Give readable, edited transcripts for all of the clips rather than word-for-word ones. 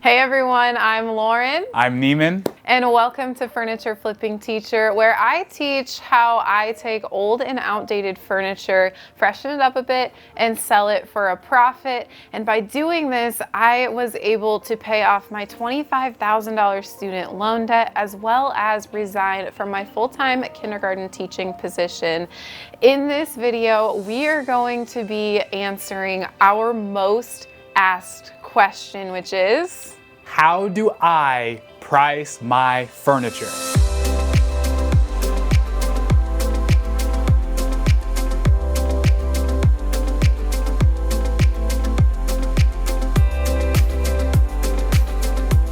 Hey everyone, I'm Lauren. I'm Neiman. And welcome to Furniture Flipping Teacher, where I teach how I take old and outdated furniture, freshen it up a bit, and sell it for a profit. And by doing this, I was able to pay off my $25,000 student loan debt, as well as resign from my full-time kindergarten teaching position. In this video, we are going to be answering our most asked question, which is, how do I price my furniture?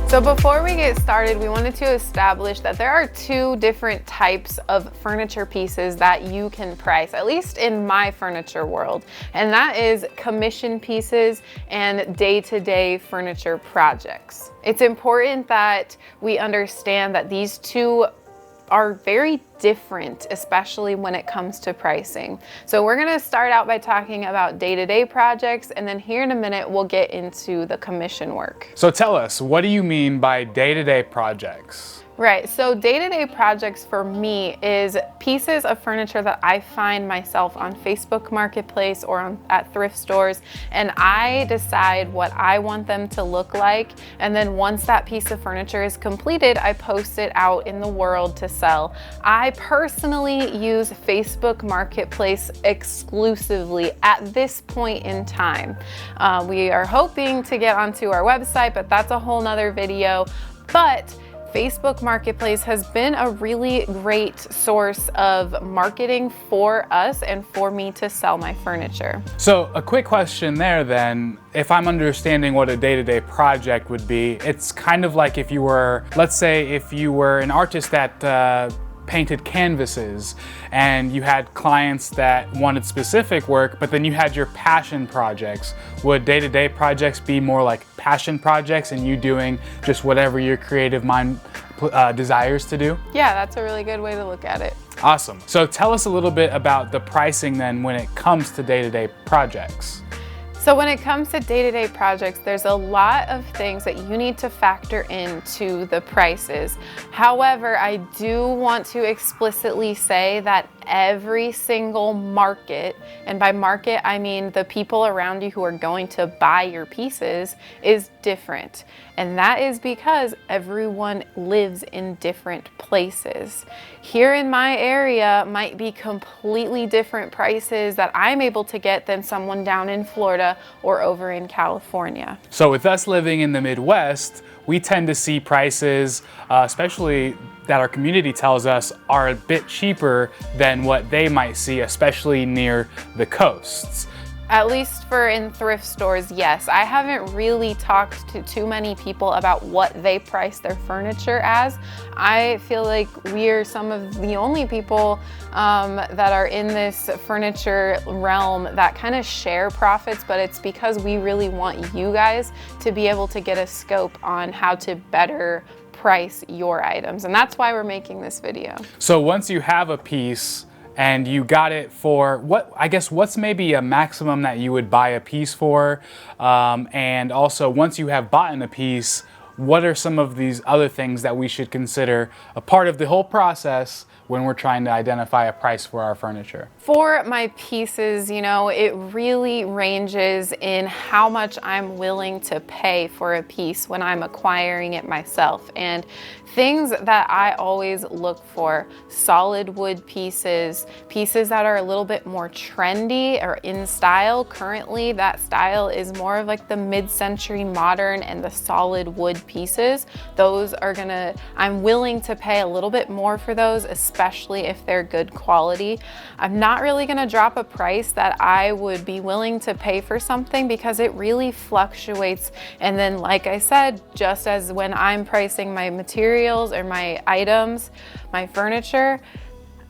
So before we get started, we wanted to establish that there are two different types of furniture pieces that you can price, at least in my furniture world. And that is commission pieces and day-to-day furniture projects. It's important that we understand that these two are very different, especially when it comes to pricing. So we're gonna start out by talking about day-to-day projects, and then here in a minute, we'll get into the commission work. So tell us, what do you mean by day-to-day projects? Right, so day-to-day projects for me is pieces of furniture that I find myself on Facebook Marketplace or at thrift stores, and I decide what I want them to look like, and then once that piece of furniture is completed, I post it out in the world to sell. I personally use Facebook Marketplace exclusively at this point in time. We are hoping to get onto our website, but that's a whole nother video. But Facebook Marketplace has been a really great source of marketing for us and for me to sell my furniture. So a quick question there then, if I'm understanding what a day-to-day project would be, it's kind of like if you were, let's say if you were an artist that painted canvases and you had clients that wanted specific work, but then you had your passion projects. Would day-to-day projects be more like passion projects and you doing just whatever your creative mind desires to do? Yeah, that's a really good way to look at it. Awesome. So tell us a little bit about the pricing then when it comes to day-to-day projects. So when it comes to day-to-day projects, there's a lot of things that you need to factor into the prices. However, I do want to explicitly say that every single market, and by market I mean the people around you who are going to buy your pieces, is different. And that is because everyone lives in different places. Here in my area might be completely different prices that I'm able to get than someone down in Florida or over in California. So with us living in the Midwest, we tend to see prices, especially that our community tells us are a bit cheaper than what they might see, especially near the coasts. At least for in thrift stores, yes. I haven't really talked to too many people about what they price their furniture as. I feel like we are some of the only people that are in this furniture realm that kind of share profits, but it's because we really want you guys to be able to get a scope on how to better price your items. And that's why we're making this video. So once you have a piece, and you got it for what's maybe a maximum that you would buy a piece for? And also once you have bought in a piece, what are some of these other things that we should consider a part of the whole process when we're trying to identify a price for our furniture? For my pieces, you know, it really ranges in how much I'm willing to pay for a piece when I'm acquiring it myself. And things that I always look for: solid wood pieces, pieces that are a little bit more trendy or in style. Currently, that style is more of like the mid-century modern and the solid wood pieces. Those are I'm willing to pay a little bit more for those, especially if they're good quality. I'm not really gonna drop a price that I would be willing to pay for something because it really fluctuates. And then, like I said, just as when I'm pricing my materials or my items, my furniture,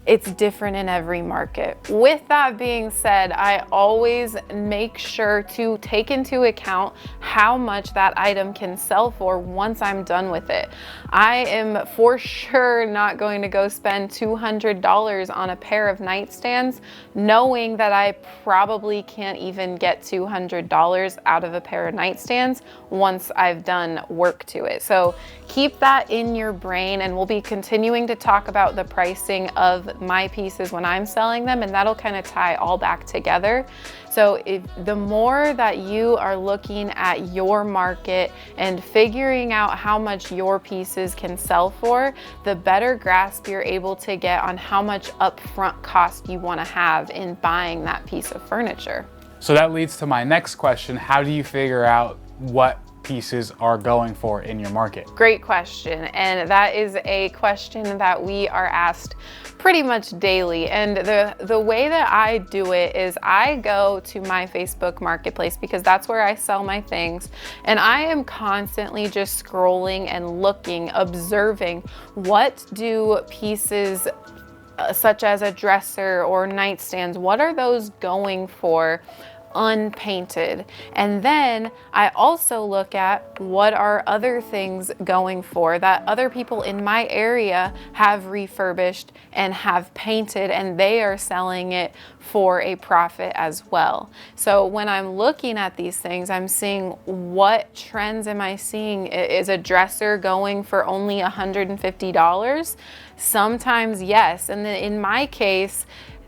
It's different in every market. With that being said, I always make sure to take into account how much that item can sell for once I'm done with it. I am for sure not going to go spend $200 on a pair of nightstands, knowing that I probably can't even get $200 out of a pair of nightstands once I've done work to it. So keep that in your brain, and we'll be continuing to talk about the pricing of my pieces when I'm selling them, and that'll kind of tie all back together. So the more that you are looking at your market and figuring out how much your pieces can sell for, the better grasp you're able to get on how much upfront cost you want to have in buying that piece of furniture. So that leads to my next question. How do you figure out what pieces are going for in your market? Great question. And that is a question that we are asked pretty much daily. And the way that I do it is I go to my Facebook marketplace, because that's where I sell my things. And I am constantly just scrolling and looking, observing, what do pieces such as a dresser or nightstands, what are those going for unpainted? And then I also look at what are other things going for that other people in my area have refurbished and have painted, and they are selling it for a profit as well. So when I'm looking at these things, I'm seeing what trends am I seeing. Is a dresser going for only $150? Sometimes yes. And then in my case,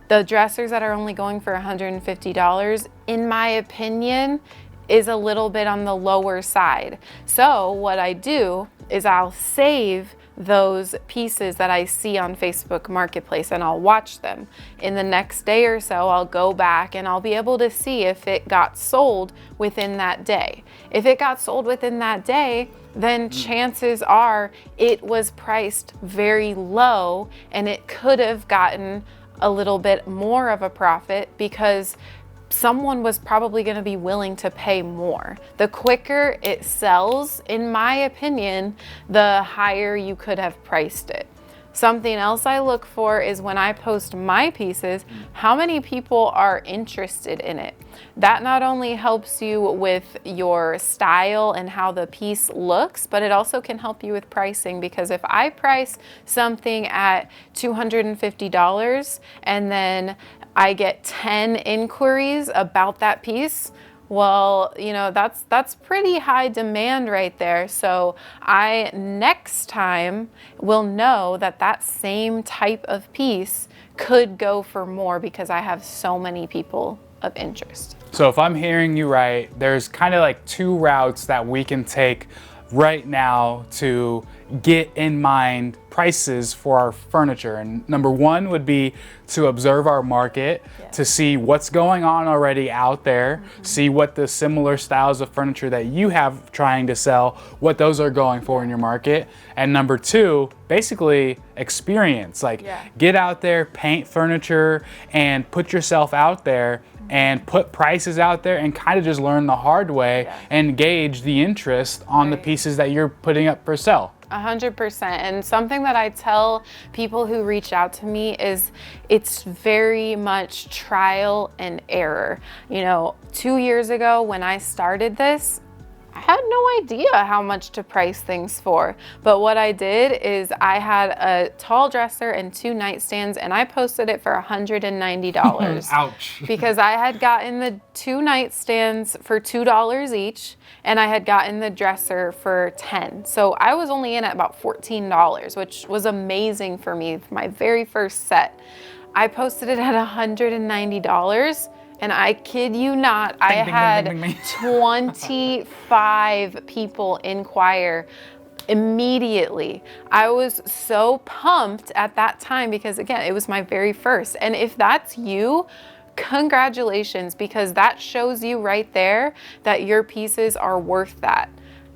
the dressers that are only going for $150, in my opinion, is a little bit on the lower side. So what I do is I'll save those pieces that I see on Facebook Marketplace, and I'll watch them. In the next day or so, I'll go back and I'll be able to see if it got sold within that day. If it got sold within that day, then chances are it was priced very low, and it could have gotten a little bit more of a profit because someone was probably going to be willing to pay more. The quicker it sells, in my opinion, the higher you could have priced it. Something else I look for is when I post my pieces, how many people are interested in it. That not only helps you with your style and how the piece looks, but it also can help you with pricing, because if I price something at $250 and then I get 10 inquiries about that piece, well, you know, that's pretty high demand right there. So I next time will know that that same type of piece could go for more because I have so many people of interest. So if I'm hearing you right, there's kind of like two routes that we can take right now to get in mind prices for our furniture. And number one would be to observe our market, to see what's going on already out there, see what the similar styles of furniture that you have trying to sell, what those are going for in your market. And number two, basically experience, like get out there, paint furniture, and put yourself out there and put prices out there and kind of just learn the hard way and gauge the interest on the pieces that you're putting up for sale. 100%. And something that I tell people who reach out to me is it's very much trial and error. You know, 2 years ago when I started this, I had no idea how much to price things for. But what I did is I had a tall dresser and 2 nightstands, and I posted it for $190. Ouch. Because I had gotten the 2 nightstands for $2 each, and I had gotten the dresser for $10. So I was only in at about $14, which was amazing for me, my very first set. I posted it at $190. And I kid you not, I had 25 people inquire immediately. I was so pumped at that time because, again, it was my very first. And if that's you, congratulations, because that shows you right there that your pieces are worth that.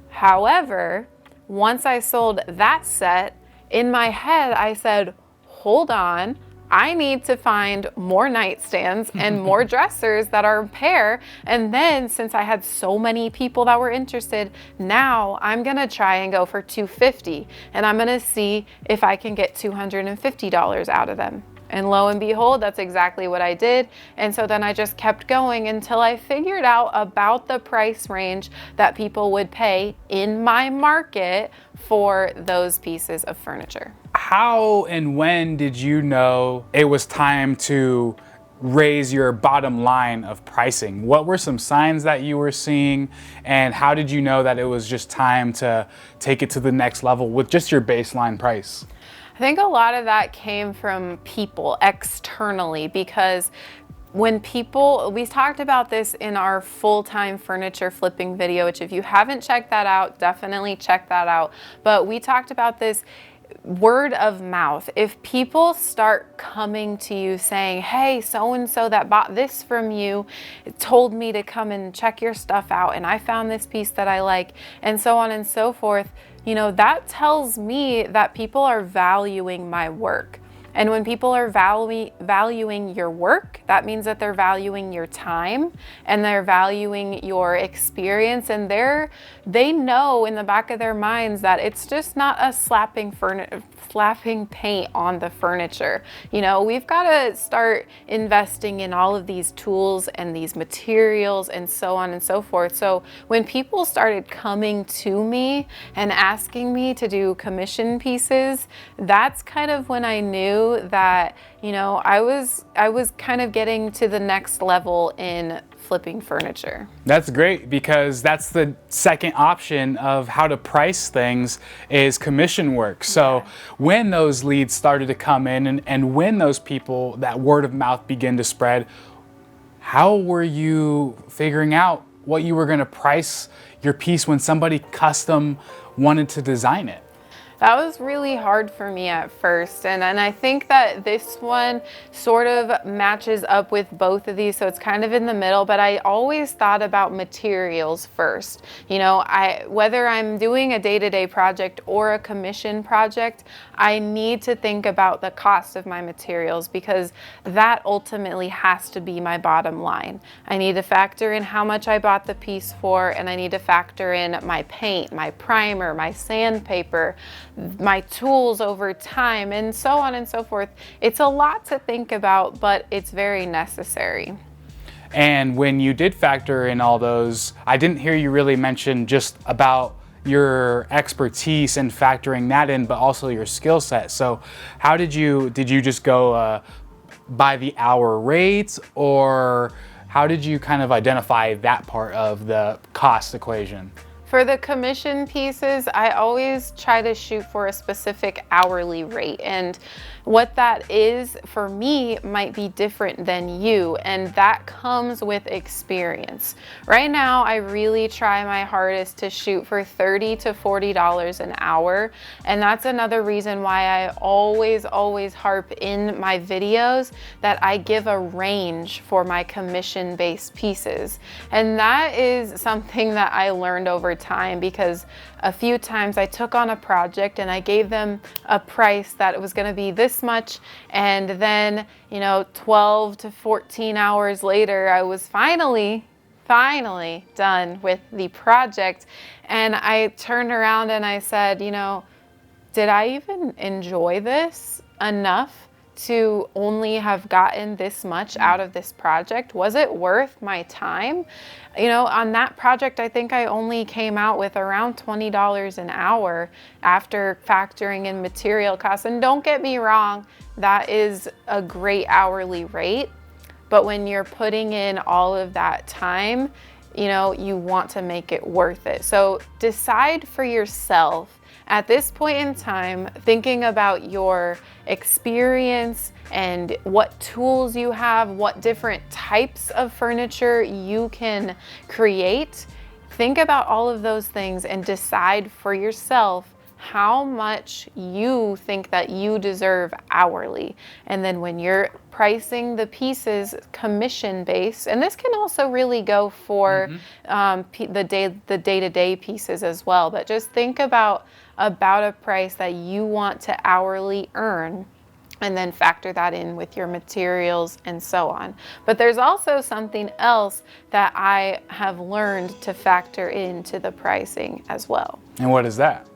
However, once I sold that set, in my head, I said, hold on, I need to find more nightstands and more dressers that are a pair. And then since I had so many people that were interested, now I'm gonna try and go for $250, and I'm gonna see if I can get $250 out of them. And lo and behold, that's exactly what I did. And so then I just kept going until I figured out about the price range that people would pay in my market for those pieces of furniture. How and when did you know it was time to raise your bottom line of pricing? What were some signs that you were seeing, and how did you know that it was just time to take it to the next level with just your baseline price? I think a lot of that came from people externally, because when people, we talked about this in our full-time furniture flipping video, which if you haven't checked that out, definitely check that out. But we talked about this word of mouth. If people start coming to you saying, hey, so-and-so that bought this from you told me to come and check your stuff out, and I found this piece that I like, and so on and so forth, you know, that tells me that people are valuing my work. And when people are valuing your work, that means that they're valuing your time and they're valuing your experience, and they know in the back of their minds that it's just not a slapping paint on the furniture. You know, we've got to start investing in all of these tools and these materials and so on and so forth. So when people started coming to me and asking me to do commission pieces, that's kind of when I knew that, you know, I was kind of getting to the next level in flipping furniture. That's great, because that's the second option of how to price things is commission work. So when those leads started to come in, and when those people, that word of mouth began to spread, how were you figuring out what you were going to price your piece when somebody custom wanted to design it? That was really hard for me at first, and I think that this one sort of matches up with both of these, so it's kind of in the middle. But I always thought about materials first. You know, whether I'm doing a day-to-day project or a commission project, I need to think about the cost of my materials, because that ultimately has to be my bottom line. I need to factor in how much I bought the piece for, and I need to factor in my paint, my primer, my sandpaper, my tools over time, and so on and so forth. It's a lot to think about, but it's very necessary. And when you did factor in all those, I didn't hear you really mention just about your expertise and factoring that in, but also your skill set. So how did you just go by the hour rates, or how did you kind of identify that part of the cost equation? For the commission pieces, I always try to shoot for a specific hourly rate, and what that is for me might be different than you, and that comes with experience. Right now, I really try my hardest to shoot for $30 to $40 an hour, and that's another reason why I always harp in my videos that I give a range for my commission-based pieces. And that is something that I learned over time, because a few times I took on a project and I gave them a price that it was going to be this much, and then, you know, 12 to 14 hours later, I was finally done with the project, and I turned around and I said, you know, did I even enjoy this enough to only have gotten this much out of this project? Was it worth my time? You know, on that project, I think I only came out with around $20 an hour after factoring in material costs. And don't get me wrong, that is a great hourly rate. But when you're putting in all of that time, you know, you want to make it worth it. So decide for yourself at this point in time, thinking about your experience and what tools you have, what different types of furniture you can create. Think about all of those things and decide for yourself how much you think that you deserve hourly. And then when you're pricing the pieces commission based, and this can also really go for the day-to-day pieces as well, but just think about a price that you want to hourly earn, and then factor that in with your materials and so on. But there's also something else that I have learned to factor into the pricing as well. And what is that?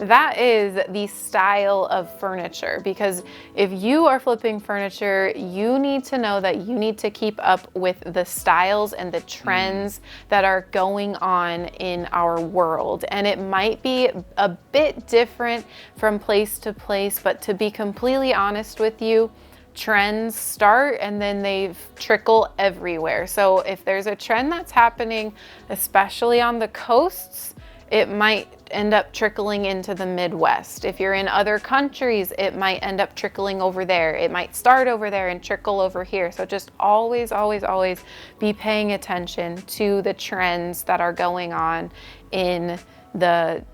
that is the style of furniture, because if you are flipping furniture, you need to know that you need to keep up with the styles and the trends that are going on in our world. And it might be a bit different from place to place, but to be completely honest with you, trends start and then they trickle everywhere. So if there's a trend that's happening, especially on the coasts, it might end up trickling into the Midwest. If you're in other countries, it might end up trickling over there. It might start over there and trickle over here. So just always, always, always be paying attention to the trends that are going on in the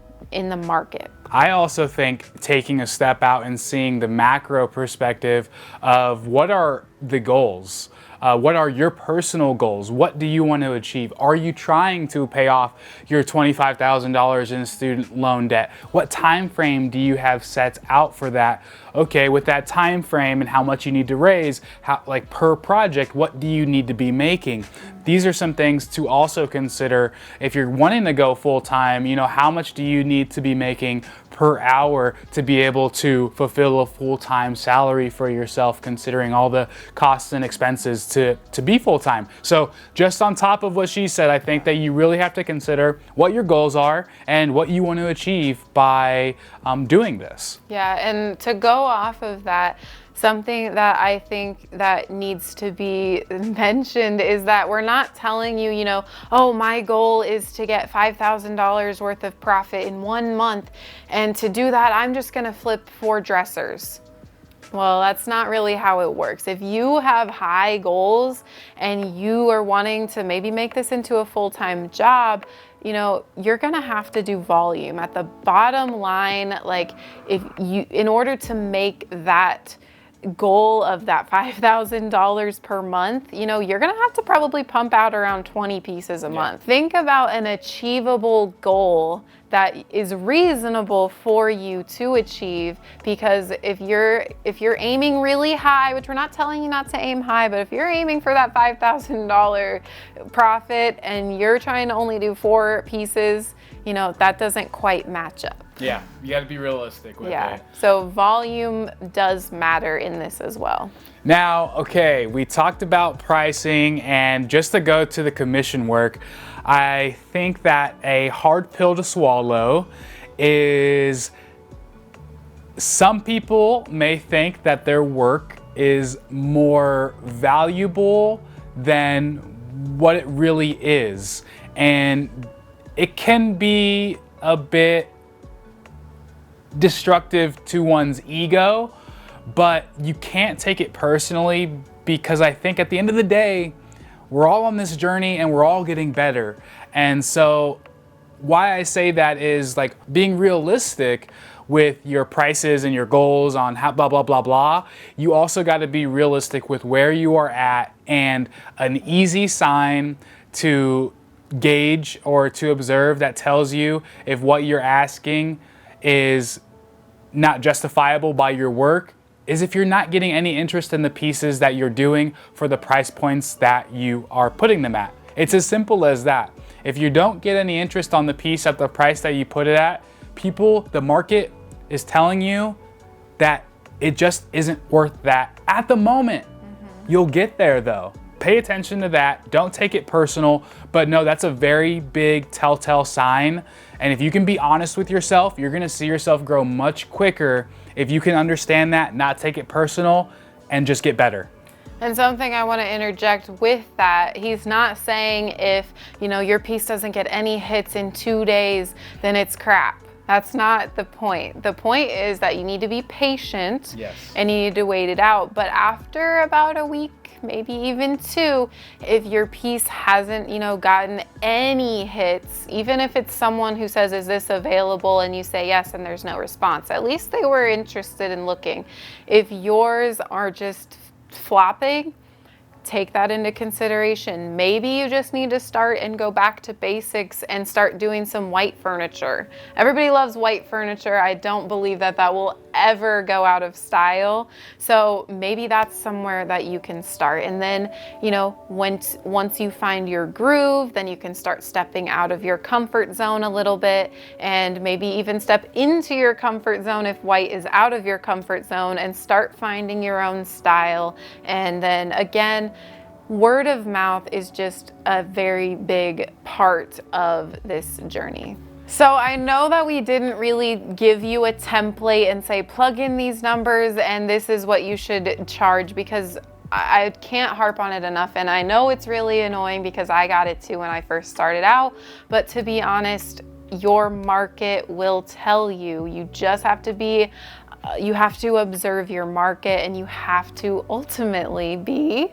market. I also think taking a step out and seeing the macro perspective of what are the goals? What are your personal goals? What do you want to achieve? Are you trying to pay off your $25,000 in student loan debt? What time frame do you have set out for that? Okay, with that time frame and how much you need to raise, like per project, what do you need to be making? These are some things to also consider if you're wanting to go full time. How much do you need to be making per hour to be able to fulfill a full-time salary for yourself, considering all the costs and expenses to be full-time. So just on top of what she said, I think that you really have to consider what your goals are and what you want to achieve by doing this. Yeah, and to go off of that, something that I think that needs to be mentioned is that we're not telling you, oh, my goal is to get $5,000 worth of profit in 1 month. And to do that, I'm just going to flip 4 dressers. Well, that's not really how it works. If you have high goals and you are wanting to maybe make this into a full-time job, you're gonna have to do volume. At the bottom line, like in order to make that goal of that $5,000 per month, you're gonna have to probably pump out around 20 pieces a month. Think about an achievable goal that is reasonable for you to achieve, because if you're aiming really high, which we're not telling you not to aim high, but if you're aiming for that $5,000 profit and you're trying to only do 4 pieces, that doesn't quite match up. Yeah, you got to be realistic with it. So volume does matter in this as well. Now, okay, we talked about pricing, and just to go to the commission work, I think that a hard pill to swallow is some people may think that their work is more valuable than what it really is. And it can be a bit destructive to one's ego, but you can't take it personally, because I think at the end of the day, we're all on this journey and we're all getting better. And so why I say that is like being realistic with your prices and your goals on how blah, blah, blah, blah. You also got to be realistic with where you are at, and an easy sign to gauge or to observe that tells you if what you're asking is not justifiable by your work is if you're not getting any interest in the pieces that you're doing for the price points that you are putting them at. It's as simple as that. If you don't get any interest on the piece at the price that you put it at, the market is telling you that it just isn't worth that at the moment. You'll get there though. Pay attention to that. Don't take it personal, but no, that's a very big telltale sign. And if you can be honest with yourself, you're gonna see yourself grow much quicker if you can understand that, not take it personal, and just get better. And something I want to interject with that, he's not saying if, your piece doesn't get any hits in 2 days, then it's crap. That's not the point. The point is that you need to be patient. Yes. And you need to wait it out. But after about a week, maybe even 2, if your piece hasn't, gotten any hits, even if it's someone who says, is this available? And you say yes, and there's no response, at least they were interested in looking. If yours are just flopping, take that into consideration. Maybe you just need to start and go back to basics and start doing some white furniture. Everybody loves white furniture. I don't believe that will ever go out of style. So maybe that's somewhere that you can start. And then, you know, once you find your groove, then you can start stepping out of your comfort zone a little bit, and maybe even step into your comfort zone if white is out of your comfort zone, and start finding your own style. And then again, word of mouth is just a very big part of this journey. So I know that we didn't really give you a template and say plug in these numbers and this is what you should charge, because I can't harp on it enough. And I know it's really annoying because I got it too when I first started out, but to be honest, your market will tell you. You just have to be, you have to observe your market, and you have to ultimately be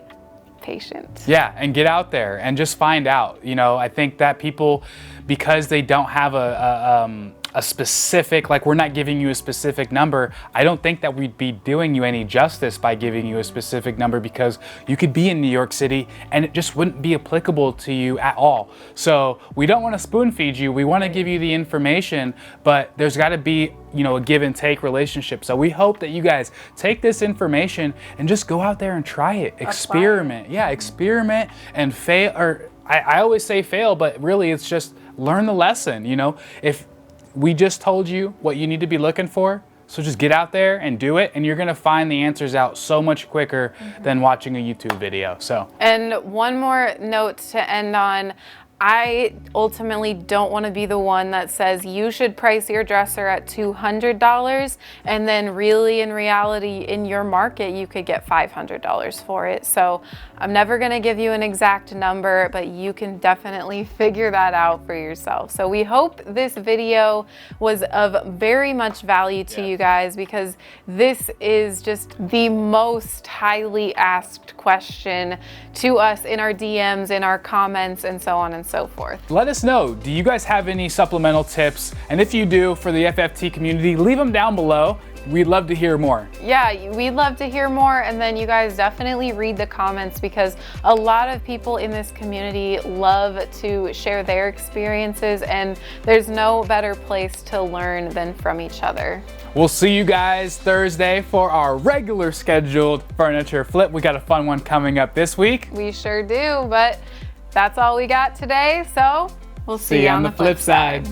patient. Yeah, and get out there and just find out. You know, I think that people, because they don't have a specific, like, we're not giving you a specific number, I don't think that we'd be doing you any justice by giving you a specific number, because you could be in New York City and it just wouldn't be applicable to you at all. So we don't want to spoon feed you. We want to give you the information, but there's got to be, you know, a give and take relationship. So we hope that you guys take this information and just go out there and try it. Experiment. Yeah, experiment and fail. Or I always say fail, but really it's just learn the lesson. You know, if we just told you what you need to be looking for, so just get out there and do it, and you're gonna find the answers out so much quicker than watching a YouTube video. So, and one more note to end on. I ultimately don't want to be the one that says you should price your dresser at $200 and then really in reality in your market you could get $500 for it. So I'm never going to give you an exact number, but you can definitely figure that out for yourself. So we hope this video was of very much value to you guys, because this is just the most highly asked question to us in our DMs, in our comments, and so on and so forth. let us know, do you guys have any supplemental tips? And if you do, for the FFT community, leave them down below. We'd love to hear more. Yeah, we'd love to hear more. And then you guys definitely read the comments, because a lot of people in this community love to share their experiences, and there's no better place to learn than from each other. We'll see you guys Thursday for our regular scheduled furniture flip. We got a fun one coming up this week. We sure do, but that's all we got today. So we'll see you on the flip side.